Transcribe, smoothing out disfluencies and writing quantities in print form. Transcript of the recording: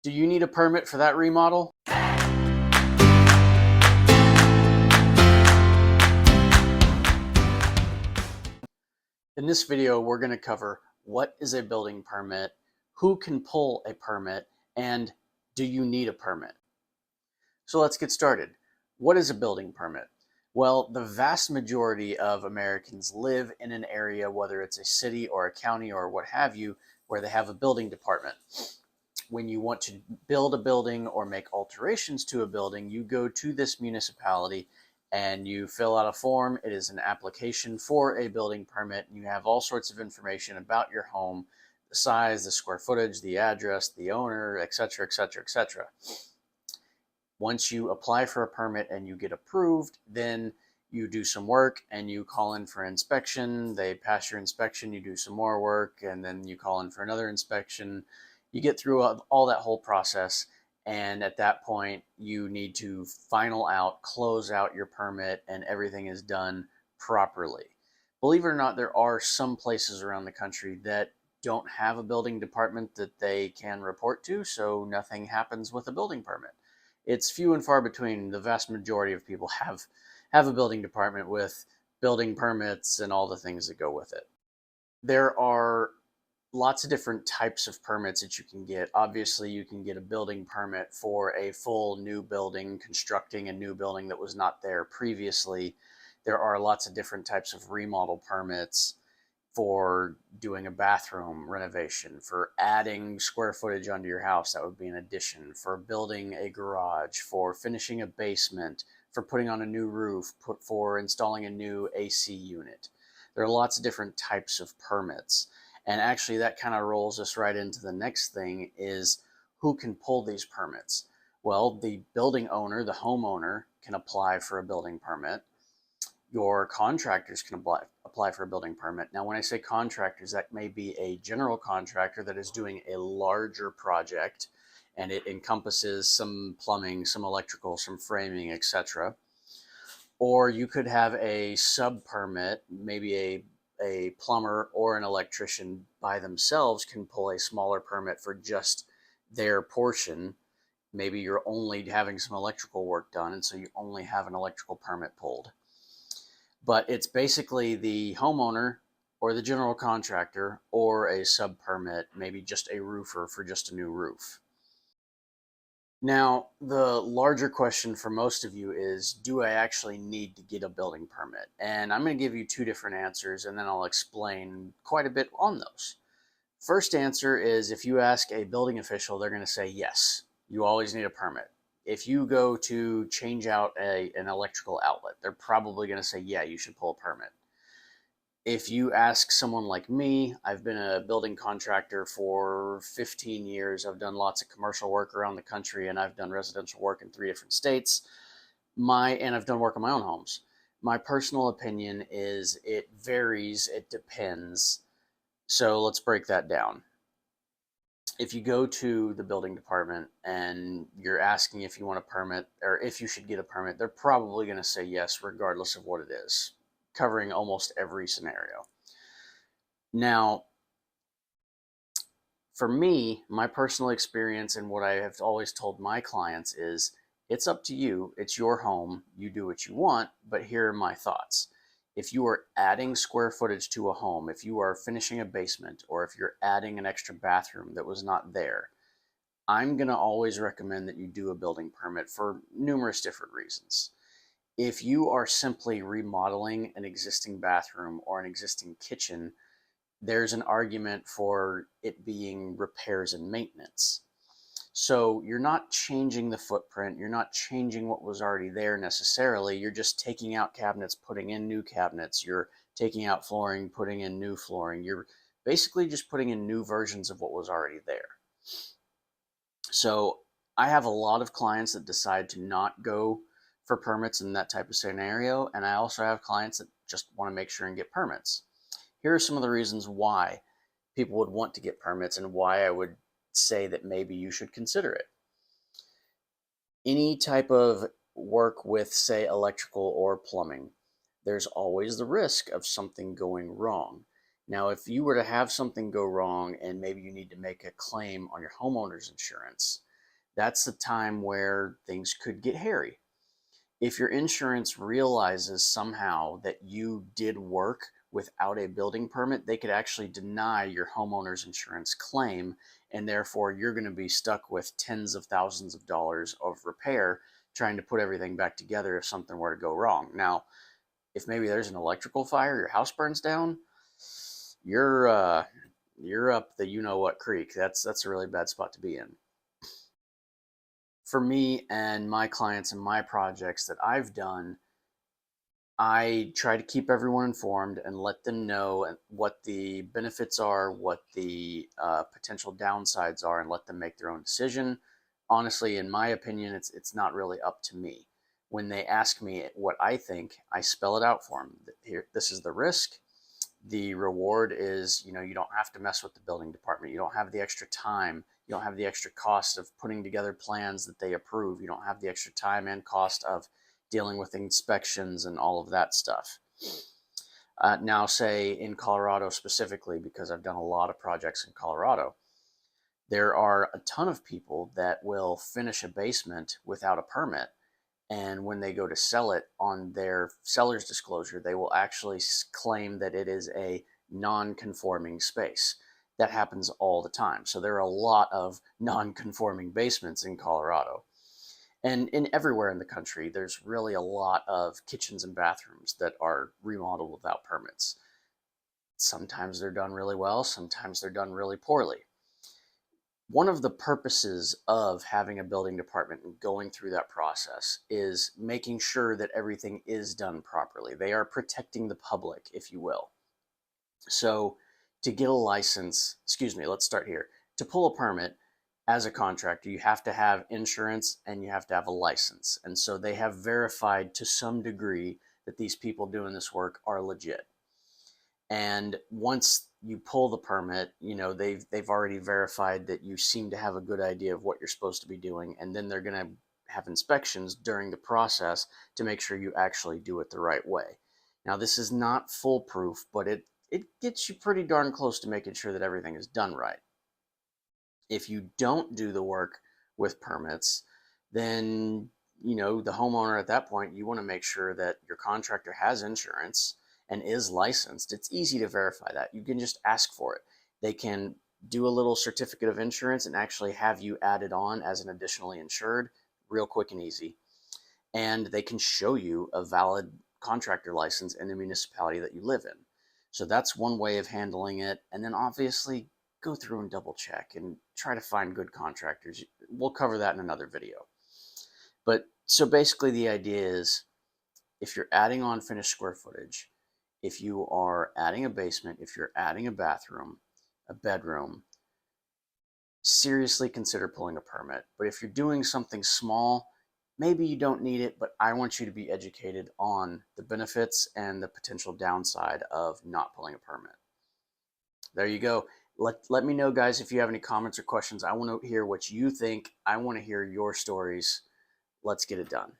Do you need a permit for that remodel? In this video, we're going to cover what is a building permit, who can pull a permit, and do you need a permit? So let's get started. What is a building permit? Well, the vast majority of Americans live in an area, whether it's a city or a county or what have you, where they have a building department. When you want to build a building or make alterations to a building, you go to this municipality and you fill out a form. It is an application for a building permit. You have all sorts of information about your home, the size, the square footage, the address, the owner, etc., etc., etc. Once you apply for a permit and you get approved, then you do some work and you call in for inspection. They pass your inspection, you do some more work, and then you call in for another inspection. You get through all that whole process, and at that point, you need to close out your permit, and everything is done properly. Believe it or not, there are some places around the country that don't have a building department that they can report to, so nothing happens with a building permit. It's few and far between. The vast majority of people have a building department with building permits and all the things that go with it. There are lots of different types of permits that you can get. Obviously, you can get a building permit for a full new building, constructing a new building that was not there previously. There are lots of different types of remodel permits for doing a bathroom renovation, for adding square footage onto your house, that would be an addition, for building a garage, for finishing a basement, for putting on a new roof, for installing a new AC unit. There are lots of different types of permits. And actually that kind of rolls us right into the next thing is who can pull these permits? Well, the building owner, the homeowner, can apply for a building permit. Your contractors can apply for a building permit. Now, when I say contractors, that may be a general contractor that is doing a larger project and it encompasses some plumbing, some electrical, some framing, etc. Or you could have a sub permit, maybe a plumber or an electrician by themselves can pull a smaller permit for just their portion. Maybe you're only having some electrical work done, and so you only have an electrical permit pulled. But it's basically the homeowner or the general contractor or a sub permit, maybe just a roofer for just a new roof. Now, the larger question for most of you is, do I actually need to get a building permit? And I'm going to give you two different answers, and then I'll explain quite a bit on those. First answer is, if you ask a building official, they're going to say yes, you always need a permit. If you go to change out an electrical outlet, they're probably going to say, yeah, you should pull a permit. If you ask someone like me, I've been a building contractor for 15 years. I've done lots of commercial work around the country, and I've done residential work in 3 different states. And I've done work on my own homes. My personal opinion is it varies, it depends. So let's break that down. If you go to the building department and you're asking if you want a permit or if you should get a permit, they're probably going to say yes, regardless of what it is, covering almost every scenario. Now, for me, my personal experience and what I have always told my clients is it's up to you. It's your home. You do what you want, but here are my thoughts. If you are adding square footage to a home, if you are finishing a basement, or if you're adding an extra bathroom that was not there, I'm going to always recommend that you do a building permit for numerous different reasons. If you are simply remodeling an existing bathroom or an existing kitchen, there's an argument for it being repairs and maintenance. So you're not changing the footprint, you're not changing what was already there necessarily, you're just taking out cabinets, putting in new cabinets, you're taking out flooring, putting in new flooring, you're basically just putting in new versions of what was already there. So I have a lot of clients that decide to not go for permits in that type of scenario, and I also have clients that just want to make sure and get permits. Here are some of the reasons why people would want to get permits and why I would say that maybe you should consider it. Any type of work with, say, electrical or plumbing, there's always the risk of something going wrong. Now, if you were to have something go wrong and maybe you need to make a claim on your homeowner's insurance, that's the time where things could get hairy. If your insurance realizes somehow that you did work without a building permit, they could actually deny your homeowner's insurance claim, and therefore you're going to be stuck with tens of thousands of dollars of repair trying to put everything back together if something were to go wrong. Now, if maybe there's an electrical fire, your house burns down, you're uh, you're up the you know what creek. That's a really bad spot to be in. For me and my clients and my projects that I've done, I try to keep everyone informed and let them know what the benefits are, what the potential downsides are, and let them make their own decision. Honestly, in my opinion, it's not really up to me. When they ask me what I think, I spell it out for them. Here, this is the risk. The reward is, you don't have to mess with the building department. You don't have the extra time. You don't have the extra cost of putting together plans that they approve. You don't have the extra time and cost of dealing with inspections and all of that stuff. Now, say in Colorado specifically, because I've done a lot of projects in Colorado, there are a ton of people that will finish a basement without a permit. And when they go to sell it on their seller's disclosure, they will actually claim that it is a non-conforming space. That happens all the time. So there are a lot of non-conforming basements in Colorado. And in everywhere in the country, there's really a lot of kitchens and bathrooms that are remodeled without permits. Sometimes they're done really well, sometimes they're done really poorly. One of the purposes of having a building department and going through that process is making sure that everything is done properly. They are protecting the public, if you will. So to get a license, let's start here. To pull a permit as a contractor, you have to have insurance and you have to have a license. And so they have verified to some degree that these people doing this work are legit. And once you pull the permit, they've already verified that you seem to have a good idea of what you're supposed to be doing, and then they're going to have inspections during the process to make sure you actually do it the right way. Now, this is not foolproof, but it gets you pretty darn close to making sure that everything is done right. If you don't do the work with permits, then the homeowner at that point, you want to make sure that your contractor has insurance and is licensed. It's easy to verify that. You can just ask for it. They can do a little certificate of insurance and actually have you added on as an additionally insured, real quick and easy. And they can show you a valid contractor license in the municipality that you live in. So that's one way of handling it. And then obviously go through and double check and try to find good contractors. We'll cover that in another video. But so basically the idea is, if you're adding on finished square footage, if you are adding a basement, if you're adding a bathroom, a bedroom, seriously consider pulling a permit. But if you're doing something small, maybe you don't need it, but I want you to be educated on the benefits and the potential downside of not pulling a permit. There you go. Let me know, guys, if you have any comments or questions. I want to hear what you think. I want to hear your stories. Let's get it done.